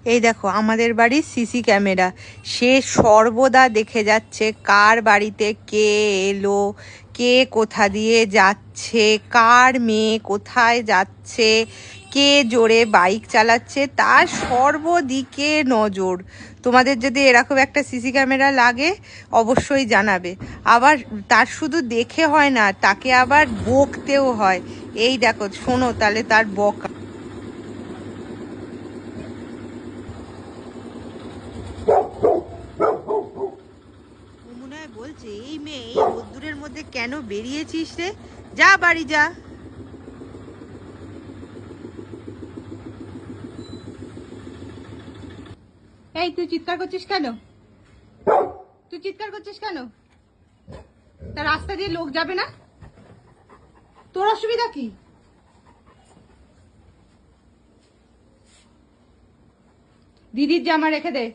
এই দেখো আমাদের বাড়ির সিসি ক্যামেরা, সে সর্বদা দেখে যাচ্ছে কার বাড়িতে কে এলো, কে কোথা দিয়ে যাচ্ছে, কার মেয়ে কোথায় যাচ্ছে, কে জোরে বাইক চালাচ্ছে, তার সর্বদিকে নজর। তোমাদের যদি এরকম একটা সিসি ক্যামেরা লাগে অবশ্যই জানাবে। আবার তার শুধু দেখে হয় না, তাকে আবার বকতেও হয়। এই দেখো, শোনো তাহলে তার বকা। মনে হয় বলছে, এই মেয়ে এই রোদ্দুরের মধ্যে কেন বেরিয়েছিস রে, যা বাড়ি যা। এই তুই চিৎকার করছিস কেন? তুই চিৎকার করছিস কেন? তা রাস্তা দিয়ে লোক যাবে না? তোর অসুবিধা কি? দিদির জামা রেখে দে।